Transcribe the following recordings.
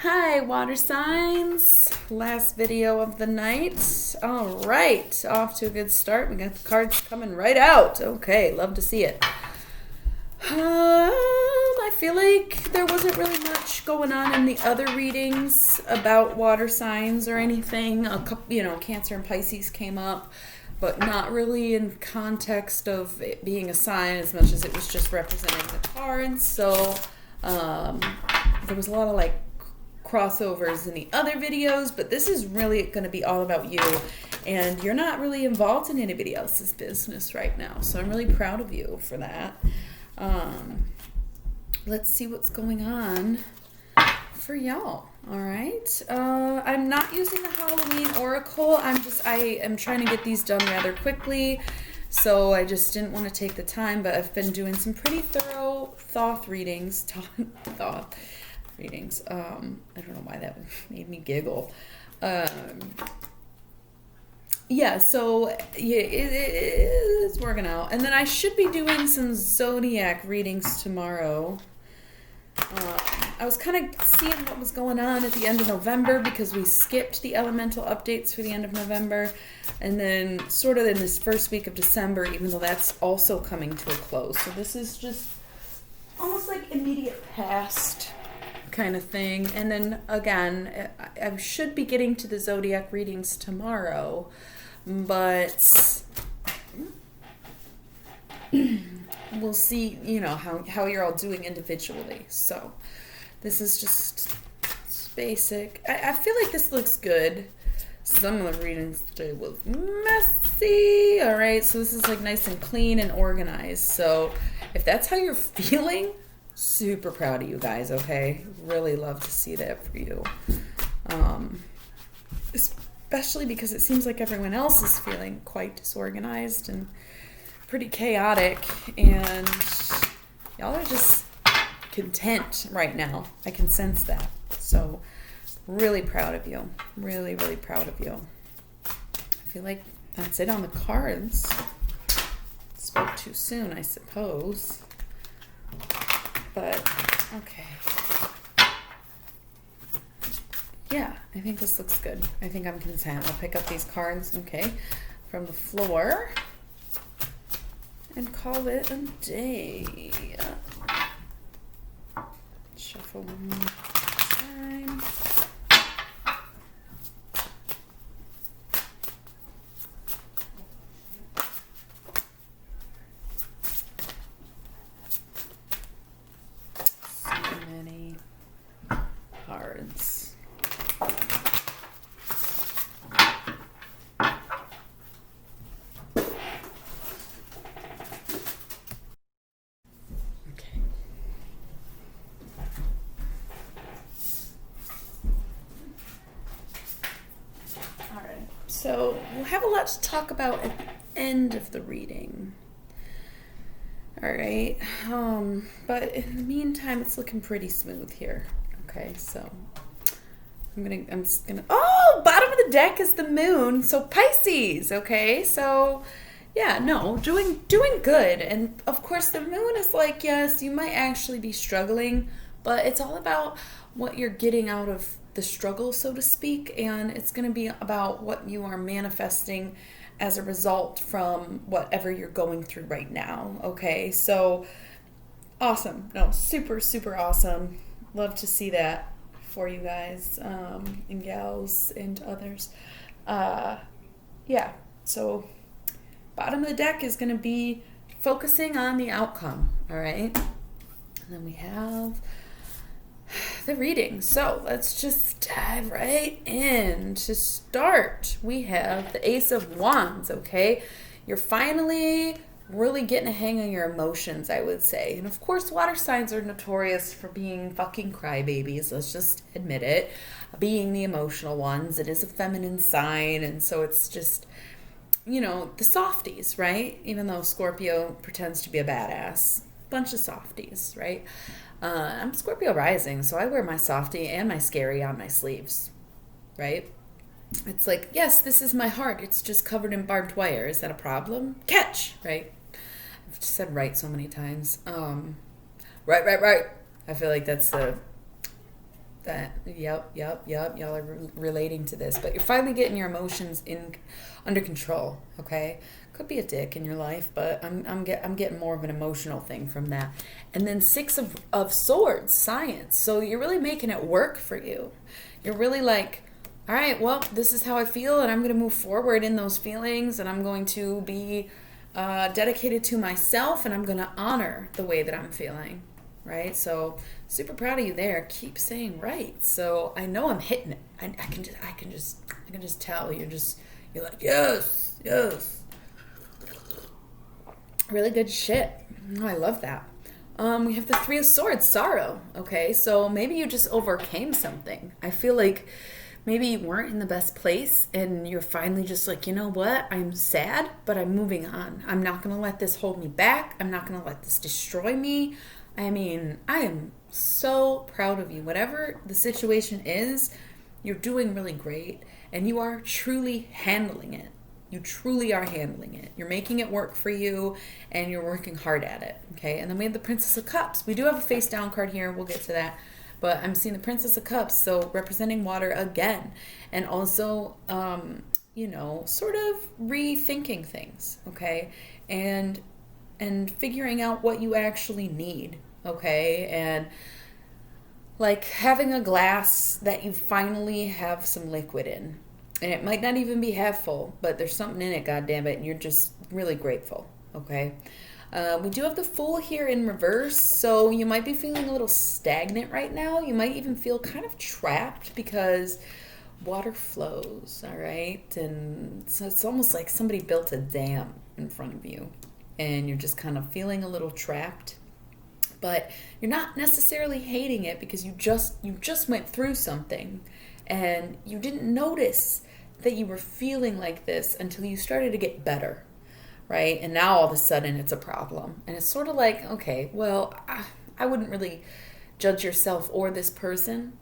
Hi, water signs. Last video of the night. All right, off to a good start. We got the cards coming right out. Okay, love to see it. I feel like there wasn't really much going on in the other readings about water signs or anything. A couple, Cancer and Pisces came up, but not really in context of it being a sign as much as it was just representing the cards. So there was a lot of crossovers in the other videos, but this is really going to be all about you, and you're not really involved in anybody else's business right now, so I'm really proud of you for that. Let's see what's going on for y'all. All right, I'm not using the Halloween Oracle. I am trying to get these done rather quickly, so I just didn't want to take the time, but I've been doing some pretty thorough thought readings. I don't know why that made me giggle. It's working out. And then I should be doing some zodiac readings tomorrow. I was kind of seeing what was going on at the end of November because we skipped the elemental updates for the end of November. And then sort of in this first week of December, even though that's also coming to a close. So this is just almost like immediate past kind of thing. And then again, I should be getting to the zodiac readings tomorrow, but we'll see, how you're all doing individually. So this is just basic. I feel like this looks good. Some of the readings today was messy. All right, so this is like nice and clean and organized. So if that's how you're feeling, super proud of you guys, okay? Really love to see that for you. Especially because it seems like everyone else is feeling quite disorganized and pretty chaotic, and y'all are just content right now. I can sense that. So really proud of you. Really, really proud of you. I feel like that's it on the cards. Spoke too soon, I suppose. But, okay. Yeah, I think this looks good. I think I'm content. I'll pick up these cards, okay, from the floor and call it a day. Shuffle one more time. Cards. Okay. All right. So we'll have a lot to talk about at the end of the reading. All right. But in the meantime, it's looking pretty smooth here. Okay, so I'm just gonna, bottom of the deck is the moon, so Pisces, okay? So yeah, no, doing good. And of course the moon is like, yes, you might actually be struggling, but it's all about what you're getting out of the struggle, so to speak, and it's gonna be about what you are manifesting as a result from whatever you're going through right now, okay? So awesome. No, super, super awesome. Love to see that for you guys and gals and others. Yeah, so bottom of the deck is going to be focusing on the outcome, all right? And then we have the reading. So let's just dive right in. To start, we have the Ace of Wands, okay? You're finally really getting a hang on your emotions, I would say. And of course, water signs are notorious for being fucking crybabies. Let's just admit it. Being the emotional ones. It is a feminine sign, and so it's just, the softies, right? Even though Scorpio pretends to be a badass. Bunch of softies, right? I'm Scorpio rising, so I wear my softie and my scary on my sleeves, right? It's like, yes, this is my heart. It's just covered in barbed wire. Is that a problem? Catch, right? I've just said right so many times. Right. I feel like that's the Yep. Y'all are relating to this, but you're finally getting your emotions under control. Okay, could be a dick in your life, but I'm getting more of an emotional thing from that. And then Six of Swords, science. So you're really making it work for you. You're really like, all right, well, this is how I feel, and I'm going to move forward in those feelings, and I'm going to be dedicated to myself, and I'm going to honor the way that I'm feeling. Right? So super proud of you there. Keep saying right. So I know I'm hitting it. I can just tell you're like, yes. Really good shit. Oh, I love that. We have the Three of Swords, sorrow. Okay, so maybe you just overcame something. I feel like maybe you weren't in the best place and you're finally just like, you know what? I'm sad, but I'm moving on. I'm not going to let this hold me back. I'm not going to let this destroy me. I mean, I am so proud of you. Whatever the situation is, you're doing really great and you are truly handling it. You truly are handling it. You're making it work for you and you're working hard at it. Okay. And then we have the Princess of Cups. We do have a face down card here. We'll get to that. But I'm seeing the Princess of Cups. So representing water again. And also, sort of rethinking things. Okay. And figuring out what you actually need. Okay. And like having a glass that you finally have some liquid in. And it might not even be half full, but there's something in it, goddammit, and you're just really grateful, okay? We do have the Fool here in reverse, so you might be feeling a little stagnant right now. You might even feel kind of trapped because water flows, all right? And so it's almost like somebody built a dam in front of you, and you're just kind of feeling a little trapped. But you're not necessarily hating it because you just went through something, and you didn't notice that you were feeling like this until you started to get better, right? And now all of a sudden it's a problem. And it's sort of like, okay, well, I wouldn't really judge yourself or this person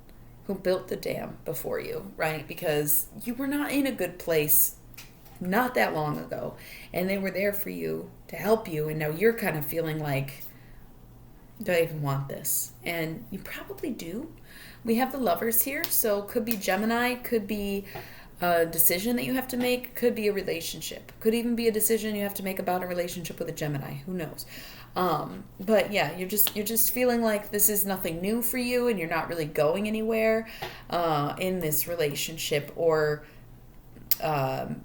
who built the dam before you, right? Because you were not in a good place not that long ago. And they were there for you to help you. And now you're kind of feeling like, do I even want this? And you probably do. We have the Lovers here, so could be Gemini, could be a decision that you have to make, could be a relationship, could even be a decision you have to make about a relationship with a Gemini. Who knows? But yeah, you're just feeling like this is nothing new for you, and you're not really going anywhere in this relationship or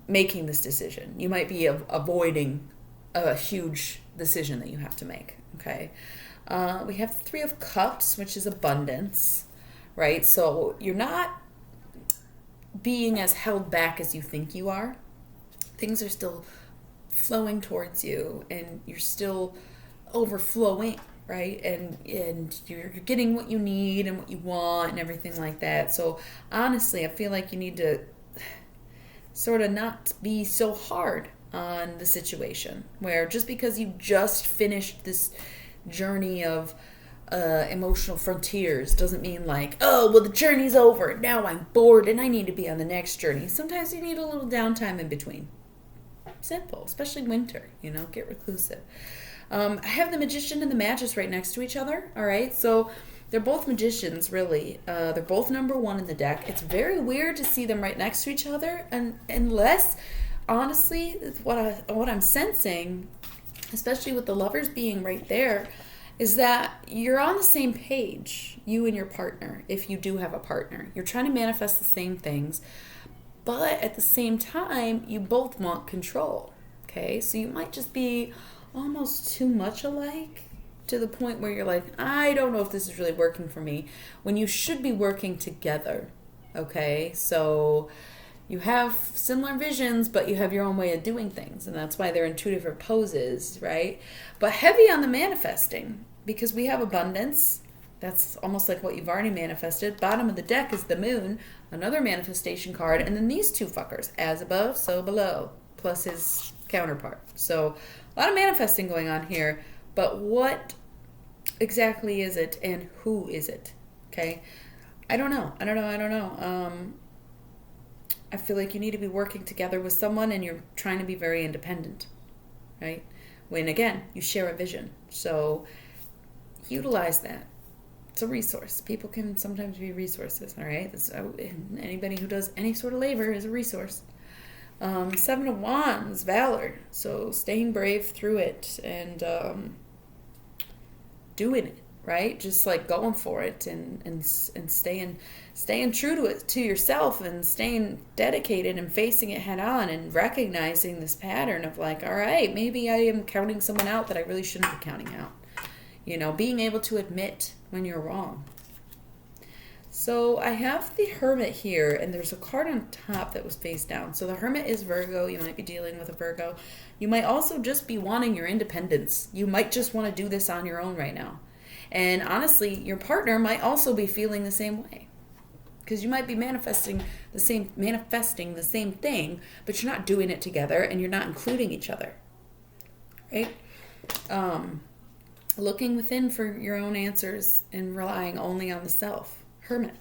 making this decision. You might be avoiding a huge decision that you have to make. Okay. We have the Three of Cups, which is abundance. Right? So you're not being as held back as you think you are. Things are still flowing towards you and you're still overflowing, right? And you're getting what you need and what you want and everything like that. So honestly, I feel like you need to sort of not be so hard on the situation where just because you just finished this journey of emotional frontiers doesn't mean like, oh, well, the journey's over. Now I'm bored and I need to be on the next journey. Sometimes you need a little downtime in between. Simple, especially winter, get reclusive. I have the Magician and the Magus right next to each other. All right. So they're both magicians, really. They're both number 1 in the deck. It's very weird to see them right next to each other. And unless, honestly, what I'm sensing, especially with the Lovers being right there, is that you're on the same page, you and your partner, if you do have a partner. You're trying to manifest the same things, but at the same time, you both want control, okay? So you might just be almost too much alike to the point where you're like, I don't know if this is really working for me, when you should be working together, okay? So you have similar visions, but you have your own way of doing things, and that's why they're in 2 different poses, right? But heavy on the manifesting, because we have abundance. That's almost like what you've already manifested. Bottom of the deck is the Moon, another manifestation card, and then these 2 fuckers, as above, so below, plus his counterpart. So a lot of manifesting going on here, but what exactly is it, and who is it? Okay, I don't know. I feel like you need to be working together with someone and you're trying to be very independent, right? When, again, you share a vision. So utilize that. It's a resource. People can sometimes be resources, all right? Anybody who does any sort of labor is a resource. Seven of Wands, Valor. So staying brave through it and doing it, right? Just like going for it and staying true to yourself and staying dedicated and facing it head on and recognizing this pattern of like, all right, maybe I am counting someone out that I really shouldn't be counting out. You know, being able to admit when you're wrong. So I have the Hermit here, and there's a card on top that was face down. So the Hermit is Virgo. You might be dealing with a Virgo. You might also just be wanting your independence. You might just want to do this on your own right now. And honestly, your partner might also be feeling the same way. Because you might be manifesting the same thing, but you're not doing it together and you're not including each other. Right? Looking within for your own answers and relying only on the self. Hermit.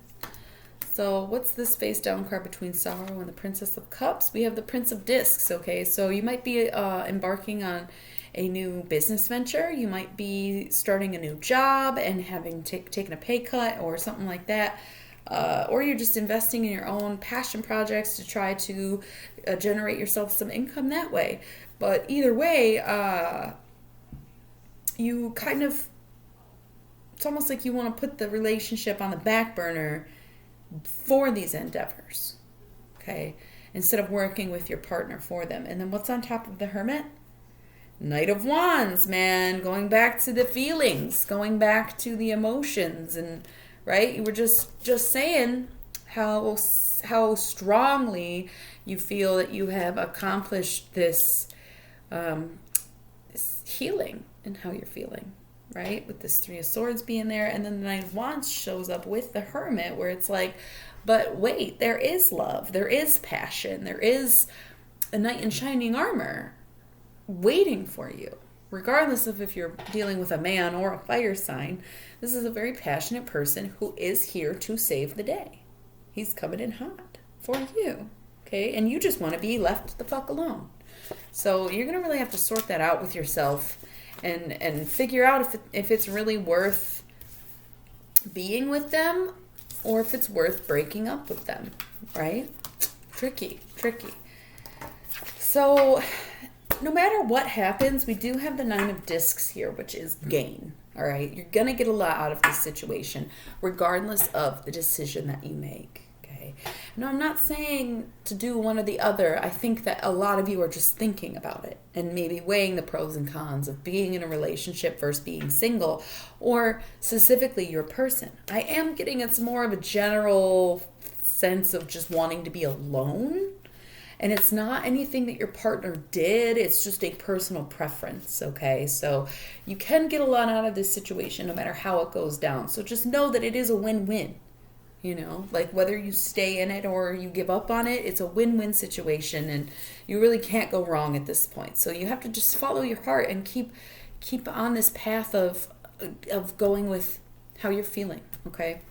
So what's this face down card between Sorrow and the Princess of Cups? We have the Prince of Discs, okay? So you might be embarking on a new business venture. You might be starting a new job and having taken a pay cut or something like that. Or you're just investing in your own passion projects to try to generate yourself some income that way. But either way, you kind of, it's almost like you want to put the relationship on the back burner for these endeavors, okay? Instead of working with your partner for them. And then what's on top of the Hermit? Knight of Wands, man. Going back to the feelings, going back to the emotions, and right? You were just saying how strongly you feel that you have accomplished this healing in how you're feeling, right? With this Three of Swords being there, and then the Knight of Wands shows up with the Hermit, where it's like, but wait, there is love, there is passion, there is a knight in shining armor waiting for you. Regardless of if you're dealing with a man or a fire sign, this is a very passionate person who is here to save the day. He's coming in hot for you, okay? And you just want to be left the fuck alone. So you're going to really have to sort that out with yourself and figure out if it's really worth being with them or if it's worth breaking up with them, right? Tricky. So no matter what happens, we do have the Nine of Discs here, which is gain, all right? You're going to get a lot out of this situation, regardless of the decision that you make, okay? No, I'm not saying to do one or the other. I think that a lot of you are just thinking about it and maybe weighing the pros and cons of being in a relationship versus being single, or specifically your person. I am getting it's more of a general sense of just wanting to be alone. And it's not anything that your partner did. It's just a personal preference, okay? So you can get a lot out of this situation no matter how it goes down. So just know that it is a win-win, you know? Like whether you stay in it or you give up on it, it's a win-win situation and you really can't go wrong at this point. So you have to just follow your heart and keep on this path of going with how you're feeling, okay?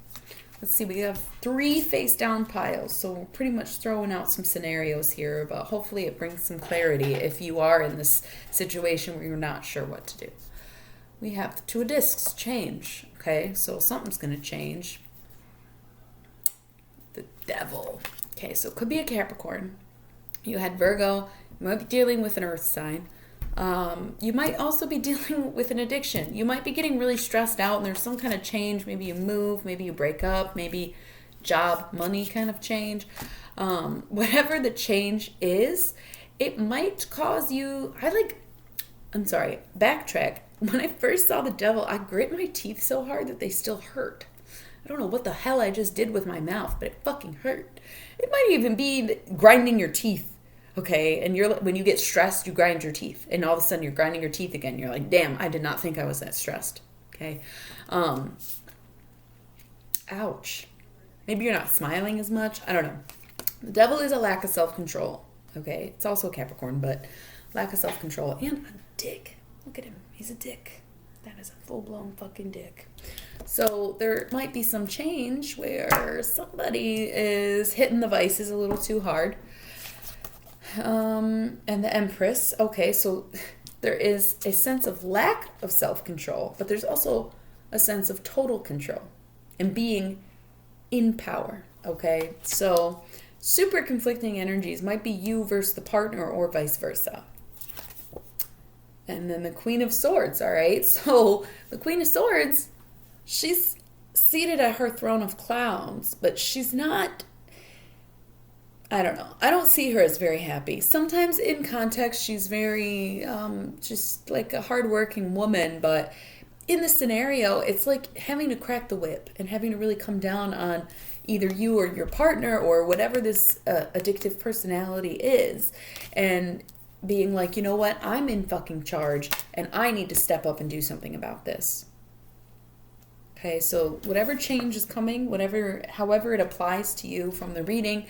Let's see, we have 3 face down piles, so we're pretty much throwing out some scenarios here, but hopefully it brings some clarity if you are in this situation where you're not sure what to do. We have the Two of Discs, change, okay, so something's going to change. The Devil, okay, so it could be a Capricorn. You had Virgo, you might be dealing with an earth sign. You might also be dealing with an addiction. You might be getting really stressed out and there's some kind of change. Maybe you move, maybe you break up, maybe job, money kind of change. Whatever the change is, it might cause you, backtrack. When I first saw the Devil, I grit my teeth so hard that they still hurt. I don't know what the hell I just did with my mouth, but it fucking hurt. It might even be grinding your teeth. Okay, and when you get stressed, you grind your teeth, and all of a sudden you're grinding your teeth again. You're like, damn, I did not think I was that stressed. Okay, ouch. Maybe you're not smiling as much. I don't know. The Devil is a lack of self-control. Okay, it's also a Capricorn, but lack of self-control and a dick. Look at him, he's a dick. That is a full-blown fucking dick. So there might be some change where somebody is hitting the vices a little too hard. And the Empress, okay, so there is a sense of lack of self-control, but there's also a sense of total control and being in power, okay? So super conflicting energies might be you versus the partner or vice versa. And then the Queen of Swords, all right? So the Queen of Swords, she's seated at her throne of clowns, but she's not, I don't know. I don't see her as very happy. Sometimes in context, she's very just like a hardworking woman, but in this scenario, it's like having to crack the whip and having to really come down on either you or your partner or whatever this addictive personality is, and being like, you know what, I'm in fucking charge and I need to step up and do something about this. Okay, so whatever change is coming, however it applies to you from the reading,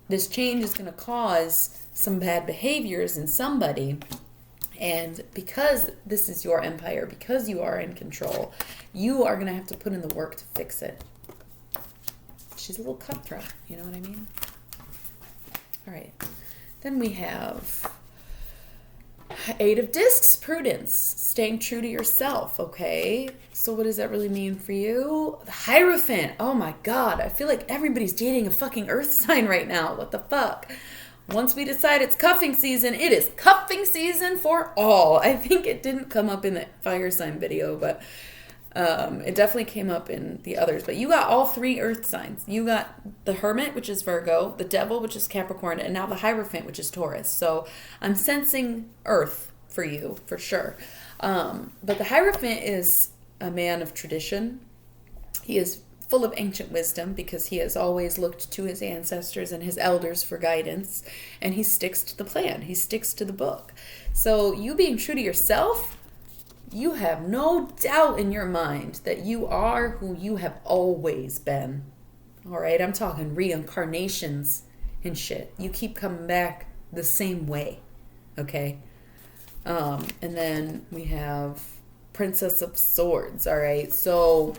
this change is going to cause some bad behaviors in somebody. And because this is your empire, because you are in control, you are going to have to put in the work to fix it. She's a little cutthroat, you know what I mean? All right. Then we have Eight of Discs, prudence, staying true to yourself, okay? So what does that really mean for you? The Hierophant. Oh my God. I feel like everybody's dating a fucking earth sign right now. What the fuck? Once we decide it's cuffing season, it is cuffing season for all. I think it didn't come up in the fire sign video, but it definitely came up in the others. But you got all three earth signs. You got the Hermit, which is Virgo, the Devil, which is Capricorn, and now the Hierophant, which is Taurus. So I'm sensing earth for you, for sure. But the Hierophant is a man of tradition. He is full of ancient wisdom because he has always looked to his ancestors and his elders for guidance, and he sticks to the plan. He sticks to the book. So you being true to yourself, you have no doubt in your mind that you are who you have always been. All right, I'm talking reincarnations and shit. You keep coming back the same way, okay? And then we have Princess of Swords, all right? So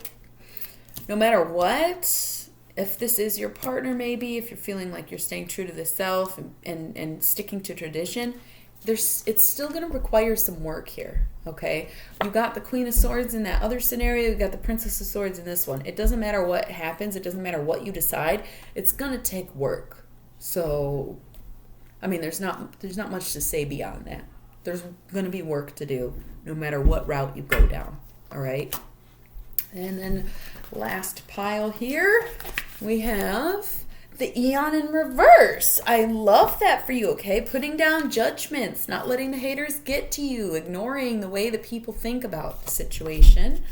no matter what, if this is your partner, maybe, if you're feeling like you're staying true to the self and sticking to tradition, it's still going to require some work here, okay? You got the Queen of Swords in that other scenario. You got the Princess of Swords in this one. It doesn't matter what happens. It doesn't matter what you decide. It's going to take work. So, I mean, there's not much to say beyond that. There's going to be work to do no matter what route you go down, all right? And then last pile here, we have the Eon in reverse. I love that for you, okay? Putting down judgments, not letting the haters get to you, ignoring the way that people think about the situation.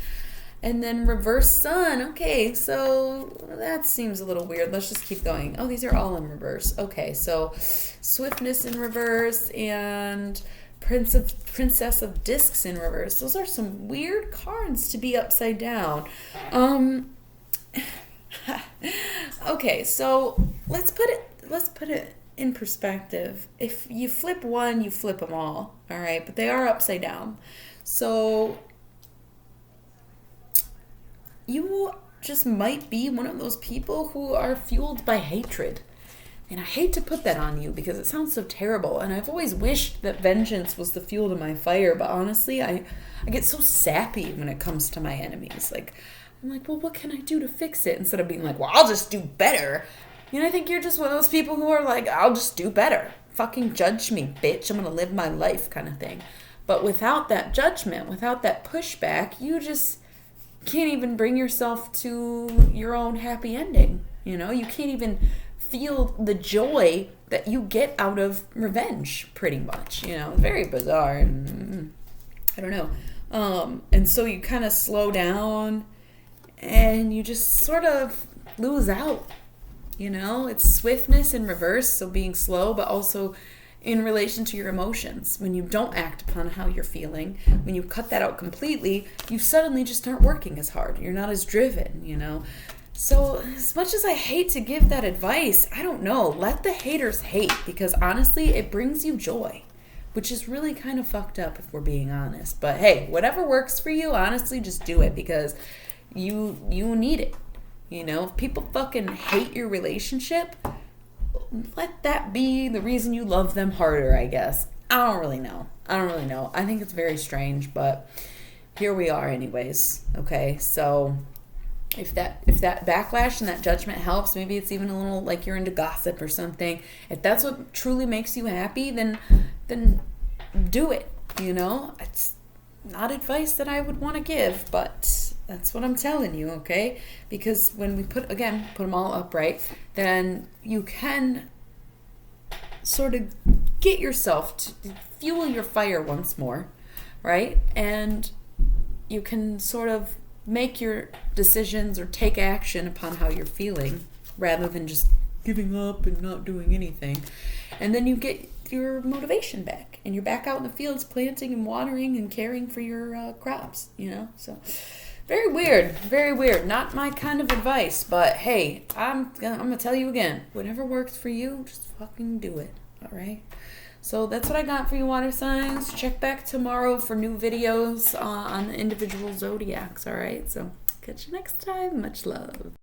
And then reverse Sun. Okay, so that seems a little weird. Let's just keep going. Oh, these are all in reverse. Okay, so Swiftness in reverse and Princess of Discs in reverse. Those are some weird cards to be upside down. Okay, so let's put it in perspective. If you flip one, you flip them all right? But they are upside down. So you just might be one of those people who are fueled by hatred. And I hate to put that on you because it sounds so terrible. And I've always wished that vengeance was the fuel to my fire. But honestly, I get so sappy when it comes to my enemies. Like, I'm like, well, what can I do to fix it? Instead of being like, well, I'll just do better. You know, I think you're just one of those people who are like, I'll just do better. Fucking judge me, bitch. I'm going to live my life kind of thing. But without that judgment, without that pushback, you just can't even bring yourself to your own happy ending. You know, you can't even feel the joy that you get out of revenge, pretty much. You know, very bizarre. And I don't know. And so you kind of slow down and you just sort of lose out. You know, it's swiftness in reverse, so being slow, but also in relation to your emotions. When you don't act upon how you're feeling, when you cut that out completely, you suddenly just aren't working as hard. You're not as driven, you know. So as much as I hate to give that advice, I don't know. Let the haters hate, because honestly, it brings you joy, which is really kind of fucked up if we're being honest. But hey, whatever works for you, honestly, just do it, because you need it. You know, if people fucking hate your relationship, let that be the reason you love them harder, I guess. I don't really know. I think it's very strange, but here we are anyways. Okay, so if that backlash and that judgment helps, maybe it's even a little like you're into gossip or something. If that's what truly makes you happy, then do it. You know, it's not advice that I would want to give, but that's what I'm telling you, okay? Because when we put them all up, right, then you can sort of get yourself to fuel your fire once more, right? And you can sort of make your decisions or take action upon how you're feeling rather than just giving up and not doing anything. And then you get your motivation back and you're back out in the fields planting and watering and caring for your crops, you know? So very weird. Not my kind of advice, but hey, I'm gonna tell you again, whatever works for you, just fucking do it. All right. So that's what I got for you, water signs. Check back tomorrow for new videos on the individual zodiacs. All right. So catch you next time. Much love.